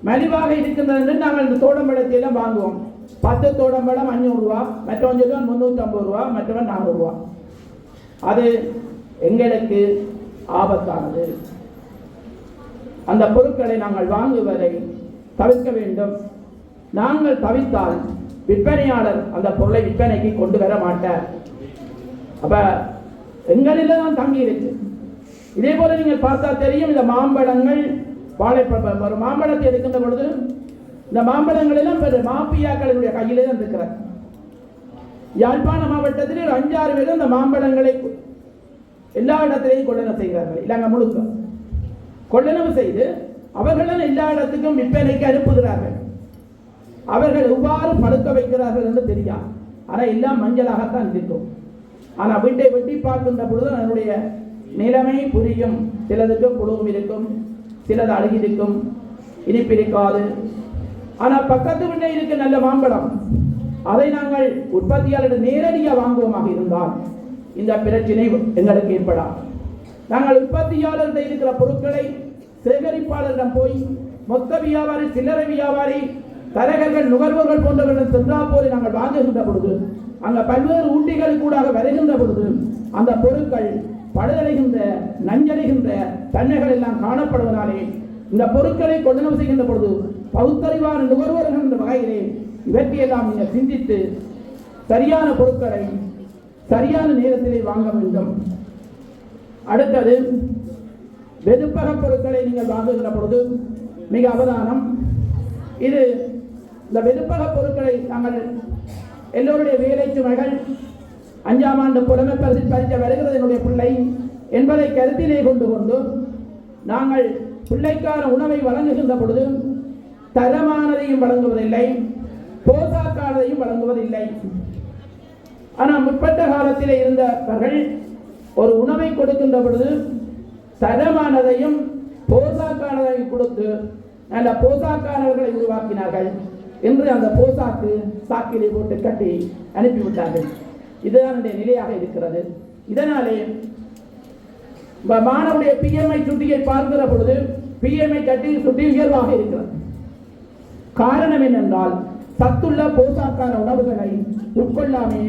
மலிவாக இருக்கின்றது என்று நாங்கள் இந்த தோடம்பழத்தை எல்லாம் வாங்குவோம். 10 தோடம்பழம் 500 ரூபா, மற்றவன் சொல்லுவான் 350 ரூபா, மற்றவன் 400 ரூபா. அது எங்களுக்கு ஆபத்தானது. அந்த பொருட்களை நாங்கள் வாங்குவதை தவிர்க்க வேண்டும். நாங்கள் தவிர்த்தால் விற்பனையாளர் அந்த பொருளை விற்பனைக்கு கொண்டு வர மாட்டார். அப்ப எங்களில் தான் தங்கி இருக்கு. இதே போல நீங்கள் பார்த்தா தெரியும், இந்த மாம்பழங்கள் வாழைப்பழம், ஒரு மாம்பழத்தை எடுக்கின்ற பொழுது இந்த மாம்பழங்கள் எல்லாம் மாப்பியாக்களுடைய கையிலே தான் இருக்கிறார். யாழ்ப்பாண மாவட்டத்தில் ஒரு 5-6 பேர் அந்த மாம்பழங்களை எல்லா இடத்திலையும் கொள்ளளவு செய்கிறார்கள். இல்லைங்க முழுக்க கொள்ளளவு செய்து அவர்களும் எல்லா இடத்துக்கும் விற்பனைக்கு அனுப்புகிறார்கள். அவர்கள் எவ்வாறு பழுக்க வைக்கிறார்கள் என்று தெரியாது. ஆனால் எல்லாம் மஞ்சளாகத்தான் இருக்கும். ஆனால் வீட்டை வெட்டி பார்க்கின்ற பொழுது அதனுடைய நிலைமை புரியும். சிலதுக்கு புழுவும் இருக்கும், சிலது அழுகி இருக்கும், இனிப்பு இருக்காது. ஆனால் பக்கத்து வீட்டை இருக்க நல்ல மாம்பழம், அதை நாங்கள் உற்பத்தியாளர்கள் நேரடியாக வாங்குவோமாக இருந்தால் இந்த பிரச்சனை எங்களுக்கு ஏற்படாது. நாங்கள் உற்பத்தியாளர்கள் இருக்கிற பொருட்களை சேகரிப்பாளரிடம் போய் மொத்த வியாபாரி, சில்லறை வியாபாரி, தரகர்கள், நுகர்வோர்கள் போன்றவர்கள் சென்றா போய் நாங்கள் வாங்குகின்ற பொழுது அங்க பல்வேறு ஊட்டிகள் கூட வருகின்ற பொழுது அந்த பொருட்கள் பழுதடைகின்ற, நஞ்சடைகின்ற தன்மைகள் எல்லாம் காணப்படுவதாலே இந்த பொருட்களை கொள்ளளவு செய்கின்ற பொழுது பகுத்தறிவான நுகர்வோர்கள் என்ற வகையிலே இவற்றையெல்லாம் நீங்கள் சிந்தித்து சரியான பொருட்களை சரியான நேரத்திலே வாங்க வேண்டும். அடுத்தது வெதுப்பக பொருட்களை நீங்கள் வாங்குகிற பொழுது மிக அவதானம். இது இந்த வெதுப்பக பொருட்களை நாங்கள் எல்லோருடைய வேலை சுமைகள் 5ஆம் ஆண்டு புலமை பரிசை வருகிறது என்னுடைய பிள்ளை என்பதை கருத்திலே கொண்டு நாங்கள் பிள்ளைக்கான உணவை வழங்குகின்ற பொழுது தரமானதையும் வழங்குவதில்லை, போசாக்கானதையும் வழங்குவதில்லை. ஆனால் முற்பட்ட காலத்தில் இருந்தவர்கள் ஒரு உணவை கொடுக்கின்ற பொழுது தரமானதையும் போசாக்கானதையும் கொடுத்து நல்ல போசாக்கானவர்களை உருவாக்கினார்கள். என்று அந்த போசாக்கு சாக்கிலே போட்டு கட்டி அனுப்பிவிட்டார்கள். இதுதான் நிலையாக இருக்கிறது. இதனாலே மாணவனுடைய பிஎம்ஐ சுட்டியை பார்க்கிற பொழுது பிஎம்ஐ கட்டி சுட்டி உயர்வாக இருக்கிறது. காரணம் என்னென்றால் சத்துள்ள போசாக்கான உணவுகளை உட்கொள்ளாமே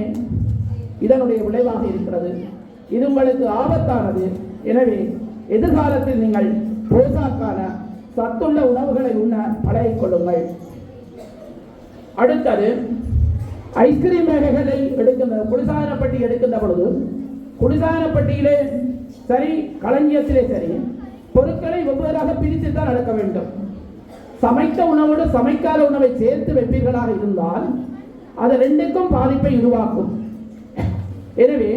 இதனுடைய விளைவாக இருக்கிறது. இது உங்களுக்கு ஆபத்தானது. எனவே எதிர்காலத்தில் நீங்கள் போசாக்கான சத்துள்ள உணவுகளை உண்ண பழகிக் கொள்ளுங்கள். அடுத்தது ஐஸ்கிரீம் வகைகளை எடுக்கின்ற குளிர்சாதனப்பட்டி எடுக்கின்ற பொழுது குளிர்சாதனப்பட்டியிலே சரி, களஞ்சியத்திலே சரி, பொருட்களை வெவ்வேறாக பிரித்து தான் நடக்க வேண்டும். சமைத்த உணவோடு சமைக்காத உணவை சேர்த்து வைப்பீர்களாக இருந்தால் அது ரெண்டுக்கும் பாதிப்பை உருவாக்கும். எனவே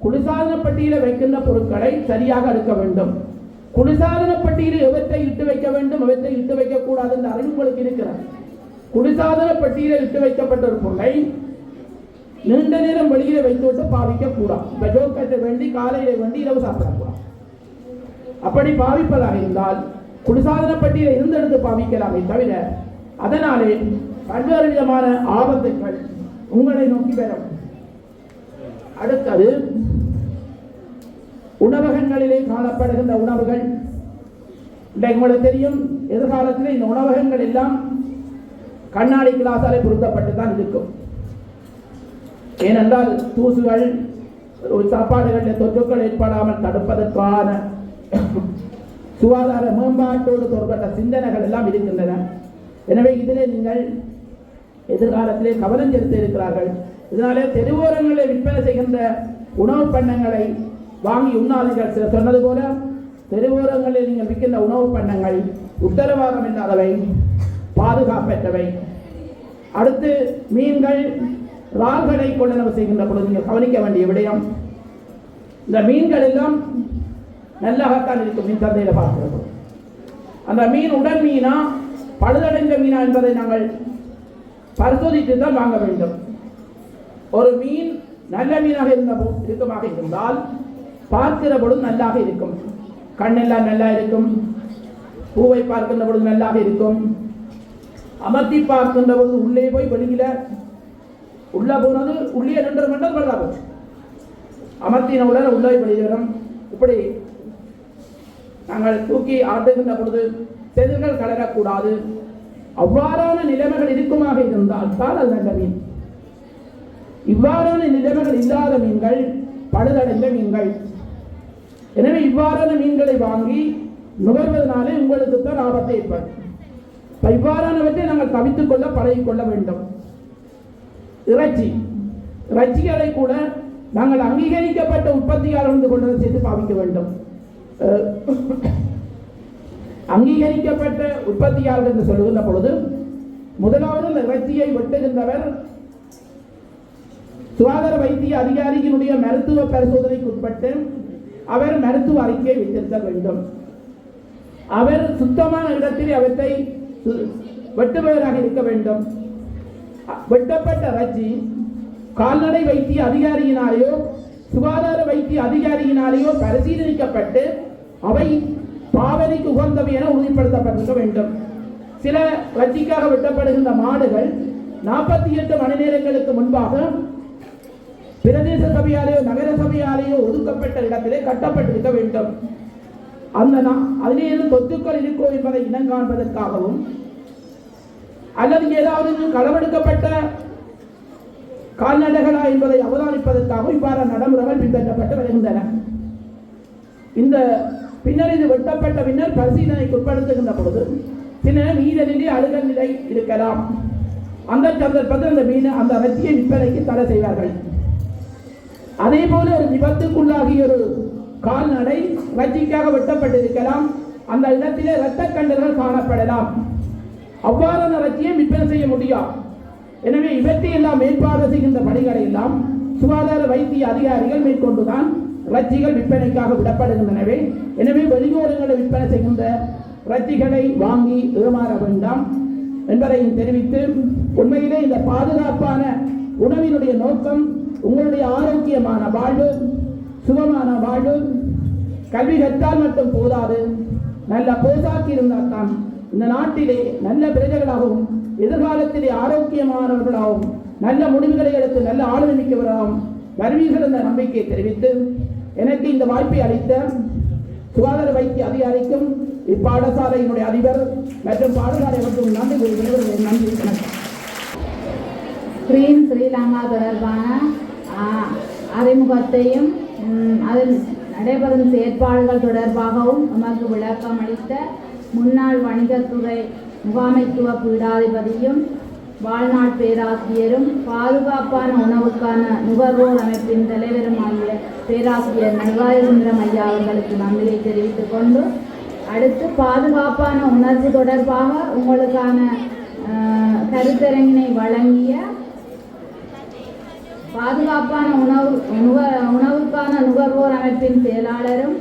குளிர்சாதன பட்டியலில் வைக்கின்ற பொருட்களை சரியாக எடுக்க வேண்டும். குளிர்சாதன பட்டியலில் எவற்றை இட்டு வைக்க வேண்டும், எவற்றை இட்டு வைக்கக்கூடாது என்ற அறிவு உங்களுக்கு இருக்கிறது. குளிர்சாதன பட்டியலில் இட்டு வைக்கப்பட்ட ஒரு பொருளை நீண்ட நேரம் வெளியில வைத்துவிட்டு பாவிக்க கூடாது. இப்போ ஜோக்கத்தை வேண்டி காலையில வேண்டி இரவு சாப்பிடக்கூடாது. அப்படி பாவிப்பதாக இருந்தால் குளிர்சாதன பட்டியலை இருந்தெடுத்து பாவிக்கலாமே தவிர அதனாலே பல்வேறு விதமான ஆபத்துக்கள் உங்களை நோக்கி வரும். அடுத்தது உணவகங்களிலே காணப்படுகின்ற உணவுகள். உங்களுக்கு தெரியும், எதிர்காலத்தில் இந்த உணவகங்கள் எல்லாம் கண்ணாடி கிளாஸாலே பொருத்தப்பட்டு தான் இருக்கும். ஏனென்றால் தூசுகள் சாப்பாடுகளில் தொற்றுக்கள் ஏற்படாமல் தடுப்பதற்கான சுகாதார மேம்பாட்டோடு தொடர்பட்ட சிந்தனைகள் எல்லாம் இருக்கின்றன. எனவே இதிலே நீங்கள் எதிர்காலத்திலே கவனம் செலுத்த இருக்கிறார்கள். இதனாலே தெருவோரங்களில் விற்பனை செய்கின்ற உணவு பண்டங்களை வாங்கி உண்ணாதீர்கள். சிலர் சொன்னது போல தெருவோரங்களில் நீங்கள் விற்கின்ற உணவு பண்டங்கள் உத்தரவாதம் இல்லாதவை, பாதுகாப்பற்றவை. அடுத்து மீன்கள் இறால்களை கொள்ளளவு செய்கின்ற பொழுது நீங்கள் கவனிக்க வேண்டிய விடயம், இந்த மீன்கள் எல்லாம் நல்லாகத்தான் இருக்கும். மீன் சந்தையில் பார்க்கிறது அந்த மீன் உடல் மீனா பழுதடைந்த மீனா என்பதை நாங்கள் பரிசோதித்து தான் வாங்க வேண்டும். ஒரு மீன் நல்ல மீனாக இருக்குமாக இருந்தால் பார்க்கிற பொழுது நல்லாக இருக்கும். கண்ணெல்லாம் நல்லா இருக்கும், பூவை பார்க்கின்ற பொழுது நல்லாக இருக்கும். அமர்த்தி பார்க்கின்ற பொழுது உள்ளே போய் வெளியில உள்ள போனது உள்ளே 2 மணி நேரம் வெள்ளா போச்சு. அமர்த்தின உடனே உள்ளே வெளியிடும். இப்படி நாங்கள் தூக்கி ஆட்டுகின்ற பொழுது செதில்கள் கலரக்கூடாது. அவ்வாறான நிலைமைகள் இருக்குமாக இருந்தால் தான் அது நல்ல மீன். இவ்வாறான நிலைமைகள் இல்லாத மீன்கள் பழுதடைந்த மீன்கள். எனவே இவ்வாறான மீன்களை வாங்கி நுகர்வதனாலே உங்களுக்கு தான் ஆபத்தை ஏற்படும். இவ்வாறானவற்றை நாங்கள் தவித்துக் கொள்ள பழகிக்கொள்ள வேண்டும். இறைச்சிகளை கூட நாங்கள் அங்கீகரிக்கப்பட்ட உற்பத்தியாளர் கொண்டு சேர்த்து பாவிக்க வேண்டும். அங்கீகரிக்கப்பட்ட உற்பத்தியாளர் என்று சொல்லுகின்ற பொழுது முதலாவது இந்த இறைச்சியை வெட்டுகின்றவர் சுகாதார வைத்திய அதிகாரியினுடைய மருத்துவ பரிசோதனைக்கு உட்பட்டு அவர் மருத்துவ அறிக்கையை வைத்திருக்க வேண்டும். அவர் சுத்தமான இடத்தில் அவற்றை வெட்டுபவராக இருக்க வேண்டும். வெட்டப்பட்ட இறைச்சி கால்நடை வைத்திய அதிகாரியினாலேயோ சுகாதார வைத்திய அதிகாரியினாலேயோ பரிசீலிக்கப்பட்டு அவை பாவனைக்கு உகந்தவை என உறுதிப்படுத்தப்பட்டிருக்க வேண்டும். சில இறைச்சிக்காக வெட்டப்படுகின்ற மாடுகள் 48 மணி நேரங்களுக்கு முன்பாக பிரதேச சபையாலேயோ நகர சபையாலேயோ ஒதுக்கப்பட்ட இடத்திலே கட்டப்பட்டிருக்க வேண்டும். அதிலே தொத்துக்கள் இருக்கோ என்பதை இனம் காண்பதற்காகவும் அல்லது ஏதாவது களவெடுக்கப்பட்ட கால்நடைகளா என்பதை அவதானிப்பதற்காகவும் இவ்வாறு நடைமுறைகள் பின்பற்றப்பட்டு வருகின்றன. இந்த பின்னர் இது வெட்டப்பட்ட பின்னர் பரிசீலனைக்கு உட்படுத்துகின்ற பொழுது சில மீதநிலை அழுகல் நிலை இருக்கலாம். அந்த சந்தர்ப்பத்தில் அந்த இறைச்சியை விற்பனைக்கு தடை செய்வார்கள். அதே போல ஒரு விபத்துக்குள்ளாகிய ஒரு கால்நடை இறைச்சிக்காக வெட்டப்பட்டிருக்கலாம். அந்த இடத்திலே இரத்த கண்டல்கள் காணப்படலாம். அவ்வாறான இறைச்சியை விற்பனை செய்ய முடியாது. எனவே இவற்றை எல்லாம் மேற்பார்வை செய்கின்ற பணிகளை எல்லாம் சுகாதார வைத்திய அதிகாரிகள் மேற்கொண்டுதான் இறைச்சிகள் விற்பனைக்காக விடப்படுகின்றனவே. எனவே வெளியூரங்களை விற்பனை செய்கின்ற இறைச்சிகளை வாங்கி ஏமாற வேண்டாம் என்பதையும் தெரிவித்து, உண்மையிலே இந்த பாதுகாப்பான உணவினுடைய நோக்கம் உங்களுடைய ஆரோக்கியமான வாழ்வு, சுகமான வாழ்வு. கல்வி கற்றால் மட்டும் போதாது, நல்ல போசாக்கி இருந்தால் தான் இந்த நாட்டிலே நல்ல பிரஜைகளாகவும் எதிர்காலத்திலே ஆரோக்கியமானவர்களாகவும் நல்ல முடிவுகளை எடுத்து நல்ல ஆளுமை மிக்கவர்களாகவும் வருவீர்கள் என்ற நம்பிக்கையை தெரிவித்து, எனக்கு இந்த வாய்ப்பை அளித்த சுகாதார வைத்திய அதிகாரிக்கும் இப்பாடசாலையினுடைய அதிபர் மற்றும் பாடசாலைகளுக்கும் நன்றி கூறுகிறேன். நன்றி, வணக்கம். கிரீன் ஸ்ரீலங்கா தொடர்பான அறிமுகத்தையும் அதில் நடைபெறும் செயற்பாடுகள் தொடர்பாகவும் நமக்கு விளக்கம் அளித்த முன்னாள் வணிகத்துறை முகாமைத்துவ பீடாதிபதியும் வாழ்நாள் பேராசிரியரும் பாதுகாப்பான உணவுக்கான நுகர்வோர் அமைப்பின் தலைவருமாகிய பேராசிரியர் நடராஜசுந்தரம் ஐயா அவர்களுக்கு நன்றியை தெரிவித்துக் கொண்டு, அடுத்து பாதுகாப்பான உணர்வு தொடர்பாக உங்களுக்கான கருத்தரங்கினை வழங்கிய பாதுகாப்பான உணவுக்கான நுகர்வோர் அமைப்பின் செயலாளரும்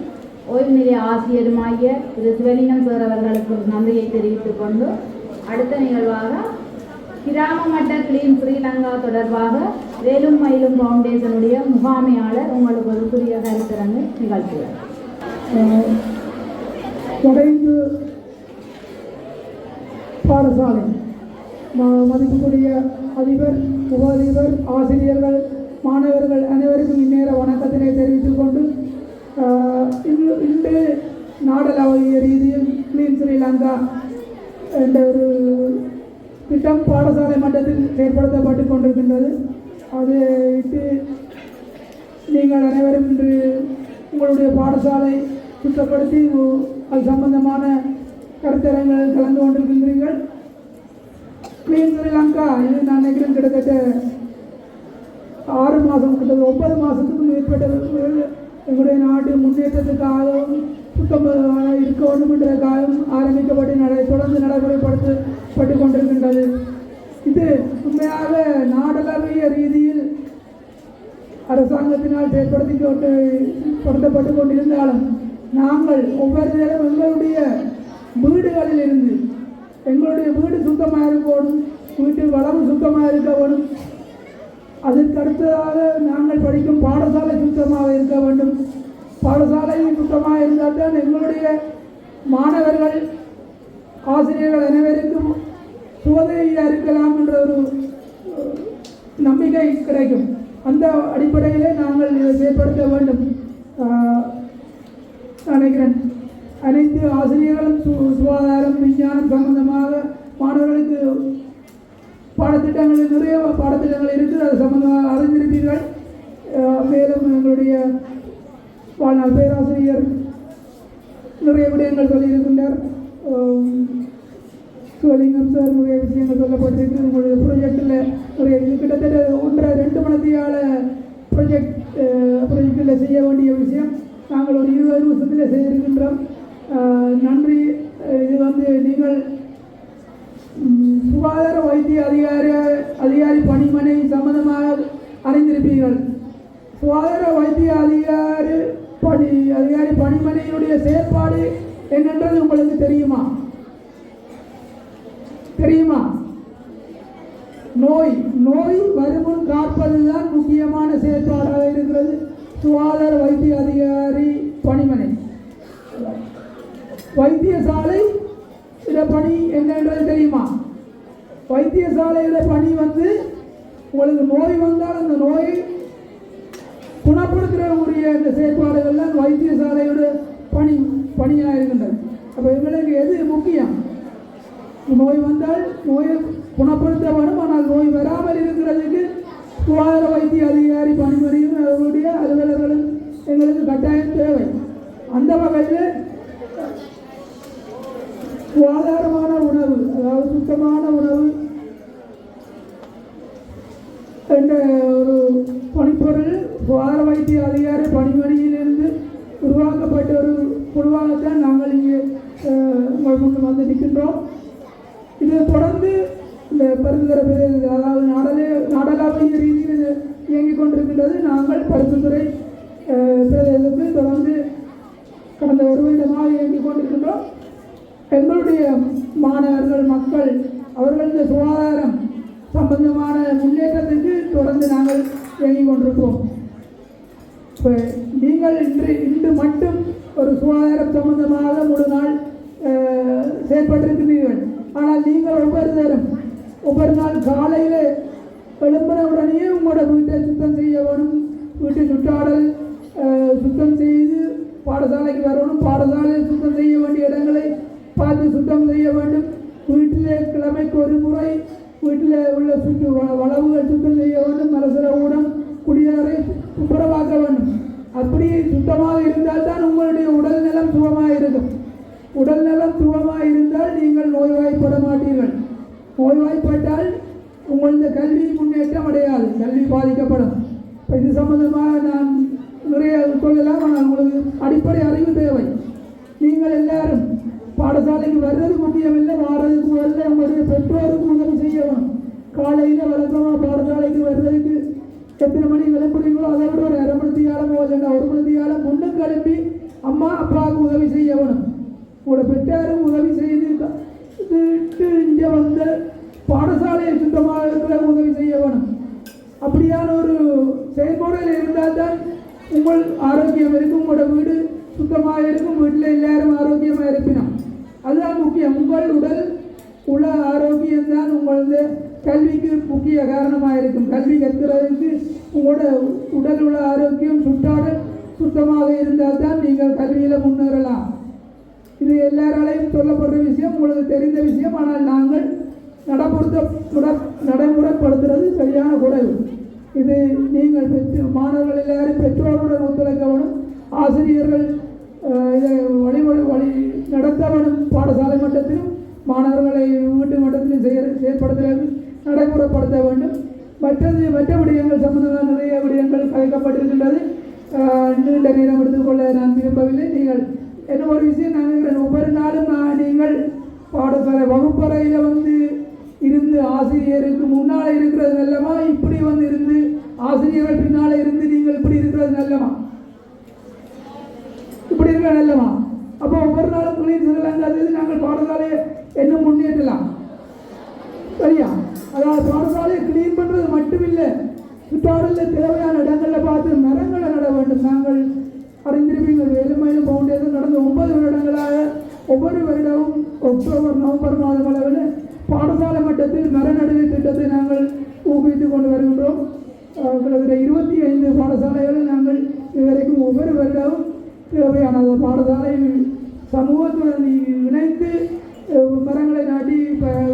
ஓய்வு நிலைய ஆசிரியருமாகிய திரு சிவலிங்கம் சார் அவர்களுக்கு நன்றியை தெரிவித்துக் கொண்டு அடுத்த நிகழ்வாக கிராம மட்ட கிளீன் ஸ்ரீலங்கா தொடர்பாக வேலும் மயிலும் ஃபவுண்டேஷனுடைய முகாமையாளர் உங்களுக்கு ஒரு புதிய கருத்தரங்கு நிகழ்த்துவார். தொடர்ந்து பாடசாலை மதிப்புக்குரிய அதிபர், உபதிபர், ஆசிரியர்கள், மாணவர்கள் அனைவருக்கும் இந்நேர வணக்கத்தினை தெரிவித்துக் கொண்டு இன்று நாடளாவிய ரீதியில் கிளீன் ஸ்ரீலங்கா என்ற ஒரு திட்டம் பாடசாலை மட்டத்தில் செயற்படுத்தப்பட்டு கொண்டிருக்கின்றது. அது இட்டு நீங்கள் அனைவரும் இன்று உங்களுடைய பாடசாலை சுத்தப்படுத்தி அது சம்பந்தமான கருத்தரங்கள் கலந்து கொண்டிருக்கின்றீர்கள். கிளீன் ஸ்ரீலங்கா இது நான் நினைக்கிறேன் கிட்டத்தட்ட 6 மாதம் கிட்டத்தட்ட 9 மாதத்துக்கும் மேற்பட்ட எங்களுடைய நாட்டு முன்னேற்றத்துக்காகவும் சுத்தமாக இருக்க வேண்டும் என்றதுக்காகவும் ஆரம்பிக்கப்பட்டு தொடர்ந்து நடைமுறைப்படுத்தப்பட்டு கொண்டிருக்கின்றது. இது உண்மையாக நாடளாவிய ரீதியில் அரசாங்கத்தினால் செயற்படுத்தப்பட்டு கொண்டிருந்தாலும் நாங்கள் ஒவ்வொரு நேரம் எங்களுடைய வீடுகளில் இருந்து எங்களுடைய வீடு சுத்தமாக இருக்கணும், வீட்டு வளம் சுத்தமாக இருக்க வேண்டும். அதற்கு அடுத்ததாக நாங்கள் படிக்கும் பாடசாலை சுத்தமாக இருக்க வேண்டும். பாடசாலை சுத்தமாக இருந்தால் தான் எங்களுடைய மாணவர்கள், ஆசிரியர்கள் அனைவருக்கும் சுவதையாக இருக்கலாம் என்ற ஒரு நம்பிக்கை கிடைக்கும். அந்த அடிப்படையிலே நாங்கள் இதை செயற்படுத்த வேண்டும் நினைக்கிறேன். அனைத்து ஆசிரியர்களும் சுகாதாரம், விஞ்ஞானம் சம்பந்தமாக மாணவர்களுக்கு பாடத்திட்டங்கள் நிறைய பாடத்திட்டங்கள் இருக்குது. அது சம்பந்தமாக அறிந்திருப்பீர்கள். மேலும் எங்களுடைய வாழ்நாள் பேராசிரியர் நிறைய விடயங்கள் சொல்லியிருக்கின்றார். சிவலிங்கம் சார் நிறைய விஷயங்கள் சொல்லப்பட்டிருக்கு. உங்களுடைய ப்ரொஜெக்டில் நிறைய இது கிட்டத்தட்ட 1.5-2 மணித்தியால ப்ரொஜெக்டில் செய்ய வேண்டிய விஷயம் நாங்கள் ஒரு 20 வருஷத்தில் செய்திருக்கின்றோம். நன்றி. இது நீங்கள் சுகாதார வைத்திய அதிகாரி பணிமனை சம்பந்தமாக அறிந்திருப்பீர்கள். சுகாதார வைத்திய அதிகாரி பணிமனையினுடைய செயற்பாடு என்னன்றது உங்களுக்கு தெரியுமா? நோய் வருமுன் காப்பதுதான் முக்கியமான செயற்பாடாக இருக்கிறது சுகாதார வைத்திய அதிகாரி பணிமனை. வைத்தியசாலை பணி என்னன்றது தெரியுமா? வைத்தியசாலையோட பணி உங்களுக்கு நோய் வந்தால் அந்த நோயை குணப்படுத்துகிற உரிய இந்த செயற்பாடுகள்லாம் வைத்தியசாலையோட பணியாக இருக்கின்றது. அப்போ எங்களுக்கு எது முக்கியம்? நோய் வந்தால் நோயை குணப்படுத்த வேணும். ஆனால் நோய் வராமல் இருக்கிறதுக்கு சுகாதார வைத்திய அதிகாரி பணிமனையும் அவர்களுடைய அலுவலர்களும் எங்களுக்கு கட்டாயம் தேவை. அந்த வகையில் சுகாதாரமான உணவு, அதாவது சுத்தமான உணவு என்ற ஒரு பணிப்பொருள் சுகாதார வைத்திய அதிகாரி பணிமனையிலிருந்து உருவாக்கப்பட்ட ஒரு குழுவாகத்தான் நாங்கள் இங்கே உங்கள் முன் வந்து நிற்கின்றோம். இதை தொடர்ந்து இந்த பரிந்துரை அதாவது நாடளாவிய ரீதியில் இயங்கிக் கொண்டிருக்கின்றது. நாங்கள் பரிந்துரை பிரதேசத்தில் தொடர்ந்து கடந்த 1 வருடமாக இயங்கிக் கொண்டிருக்கின்றோம். எங்களுடைய மாணவர்கள், மக்கள் அவர்கள் இந்த சுகாதாரம் சம்பந்தமான முன்னேற்றத்துக்கு தொடர்ந்து நாங்கள் இயங்கிக் கொண்டிருப்போம். இப்போ நீங்கள் இன்று மட்டும் ஒரு சுகாதாரம் சம்பந்தமாக முழு நாள் செயற்பட்டிருக்கிறீர்கள். ஆனால் நீங்கள் ஒவ்வொரு நாள் காலையில் எழும்பின உடனே உங்களோட வீட்டை சுத்தம் செய்ய வேணும். வீட்டை சுற்றாடல் சுத்தம் செய்து பாடசாலைக்கு வரணும். பாடசாலையில் சுத்தம் செய்ய வேண்டிய இடங்களை பார்த்து சுத்தம் செய்ய வேண்டும். வீட்டில் கிழமைக்கு ஒரு முறை வீட்டில் உள்ள வளவுகள் சுத்தம் செய்ய வேண்டும். மலசர ஊடம், குடியாரை துப்புரவாக்க வேண்டும். அப்படி சுத்தமாக இருந்தால் தான் உங்களுடைய உடல் நலம் சுகமாக இருக்கும். உடல் நலம் சுகமாக இருந்தால் நீங்கள் நோய்வாய்ப்பட மாட்டீர்கள். நோய்வாய்ப்பட்டால் உங்களது கல்வி முன்னேற்றம் அடையாது, கல்வி பாதிக்கப்படும். இப்போ இது சம்பந்தமாக நான் நிறைய சொல்லலாம். ஆனால் உங்களுக்கு அடிப்படை அறிவு தேவை. நீங்கள் எல்லாரும் பாடசாலைக்கு வர்றது முக்கியமில்லை, வாரதுக்கு முதல்ல உங்களுடைய பெற்றோருக்கு உதவி செய்யணும். காலையில் வழக்கமாக பாடசாலைக்கு வர்றதுக்கு எத்தனை மணி கிளம்புறீங்களோ அதை விட ஒரு அரை மணி தியாலமோ இல்லைன்னா ஒரு மணி தியாலம் முன்னும் கிளம்பி அம்மா அப்பாவுக்கு உதவி செய்ய வேணும். உங்களோட பெற்றாரும் உதவி செய்து இங்கே வந்து பாடசாலையை சுத்தமாக இருக்கிற உதவி செய்ய வேணும். அப்படியான ஒரு செயல்முறையில் இருந்தால் தான் உங்கள் ஆரோக்கியம் இருக்கும், உங்களோட வீடு சுத்தமாக இருக்கும், வீட்டில் எல்லாரும் ஆரோக்கியமாக இருப்பினோம். அதுதான் முக்கியம். உங்கள் உள்ள ஆரோக்கியம் தான் உங்களது கல்விக்கு முக்கிய காரணமாக இருக்கும். கல்வி கற்கிறதுக்கு உங்களோட உடல் உள்ள ஆரோக்கியம் சுற்றாடல் சுத்தமாக இருந்தால் தான் நீங்கள் கல்வியில் முன்னேறலாம். இது எல்லாராலையும் சொல்லப்படுற விஷயம், உங்களுக்கு தெரிந்த விஷயம். ஆனால் நாங்கள் நடைமுறைப்படுத்துறது சரியான குறைவு. இது நீங்கள் மாணவர்கள் எல்லாரும் பெற்றோருடன் ஒத்துழைக்க வேணும். ஆசிரியர்கள் இதை வழி நடத்த வேணும். பாடசாலை மட்டத்திலும் மாணவர்களை வீட்டு மட்டத்திலும் செயற்படுத்துகிறது நடைமுறைப்படுத்த வேண்டும். மற்ற விடயங்கள் சம்பந்தமாக நிறைய விடயங்கள் கலைக்கப்பட்டிருக்கின்றது. நீண்ட நேரம் எடுத்துக்கொள்ள நான் விரும்பவில்லை. நீங்கள் என்ன ஒரு விஷயம் நாங்கள் ஒவ்வொரு நாளும் நீங்கள் பாடசாலை வகுப்பறையில் வந்து இருந்து ஆசிரியருக்கு முன்னால் இருக்கிறது நல்லமா, இப்படி வந்து இருந்து ஆசிரியர்கள் பின்னால் இருந்து நீங்கள் இப்படி இருக்கிறது நல்லமா, இப்படி இருக்க நல்லமா? அப்போ ஒவ்வொரு நாளும் கிளீன் செய்யலாம். நாங்கள் பாடசாலையை இன்னும் முன்னேற்றலாம். சரியா? அதாவது பாடசாலையை கிளீன் பண்ணுறது மட்டுமில்லை, சுற்றாடலில் தேவையான இடங்களில் பார்த்து மரங்களை நட வேண்டும். நாங்கள் அறிந்திருப்பீங்கள், வேலுமயிலும் ஃபவுண்டேஷன் கடந்த 9 வருடங்களாக ஒவ்வொரு வருடமும் அக்டோபர் நவம்பர் மாதம் அளவில் பாடசாலை மட்டத்தில் மர நடுகை திட்டத்தை நாங்கள் ஊக்குவித்துக் கொண்டு வருகின்றோம். கிட்டத்தட்ட 25 பாடசாலைகளை நாங்கள் இதுவரைக்கும் ஒவ்வொரு வருடமும் தேவையான பாடசாலை சமூகத்துடன் இணைத்து மரங்களை நாட்டி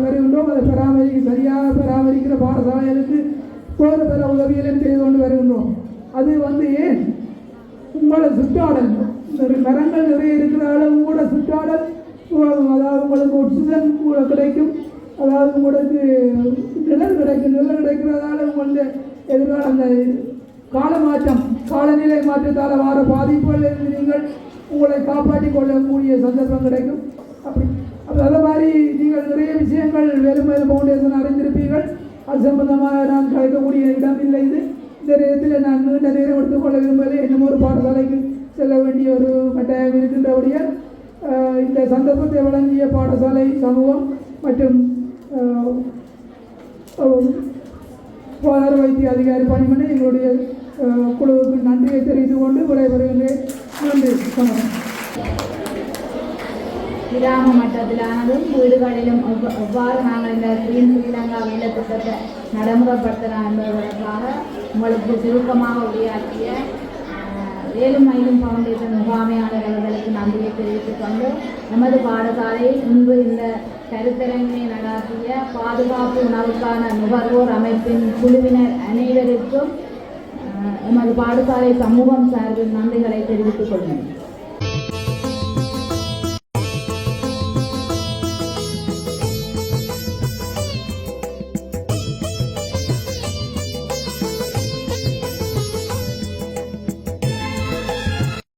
வருகின்றோம். அதை சரியாக பராமரிக்கிற பாடசாலைகளுக்கு வேறு பல உதவிகளையும் செய்து கொண்டு வருகின்றோம். அது வந்து ஏன் உங்களோட சுற்றாடல் மரங்கள் நிறைய இருக்கிறதால உங்களோட சுற்றாடல், அதாவது உங்களுக்கு ஆக்சிஜன் கிடைக்கும், அதாவது உங்களுக்கு நிழல் கிடைக்கும். நிழல் கிடைக்கிறதால உங்களுடைய எதிர்கால அந்த காலநிலை மாற்றத்தால் வர பாதிப்புகளிலிருந்து நீங்கள் உங்களை காப்பாற்றிக் கொள்ளக்கூடிய சந்தர்ப்பம் கிடைக்கும். அதே மாதிரி நீங்கள் நிறைய விஷயங்கள் வேலுமயில் ஃபவுண்டேஷன் அறிந்திருப்பீர்கள். அது சம்பந்தமாக நான் கலைக்கக்கூடிய இடம் இல்லை. இந்த நேரத்தில் நான் நீண்ட நேரம் எடுத்துக்கொள்ள விரும்பலை. இன்னும் ஒரு பாடசாலைக்கு செல்ல வேண்டிய ஒரு கட்டாயம் இருக்கின்றபடியால் இந்த சந்தர்ப்பத்தை வழங்கிய பாடசாலை சமூகம் மற்றும் சுகாதார வைத்திய அதிகாரி பணிமனை எங்களுடைய குழுவுக்கு நன்றியை தெரிவித்துக் கொண்டு விடைபெறுகின்றேன். நன்றி. கிராம மட்டத்திலானதும் வீடுகளிலும் எவ்வாறு நாங்கள் இந்த கிளீன் ஸ்ரீலங்கா வேலை திட்டத்தை நடைமுறைப்படுத்தலாம் என்பதற்காக உங்களுக்கு சுருக்கமாக உரையாற்றிய வேலுமயிலும் ஃபவுண்டேஷன் முகாமையாளர் அவர்களுக்கு நன்றியை தெரிவித்துக் கொண்டு நமது பாடசாலையில் முன்பு இந்த கருத்தரங்கினை நடாத்திய பாதுகாப்பு உணவுக்கான நுகர்வோர் அமைப்பின் குழுவினர் அனைவருக்கும் எமது பாடசாலை சமூகம் சார்பில் நன்றிகளை தெரிவித்துக் கொள்கிறேன்.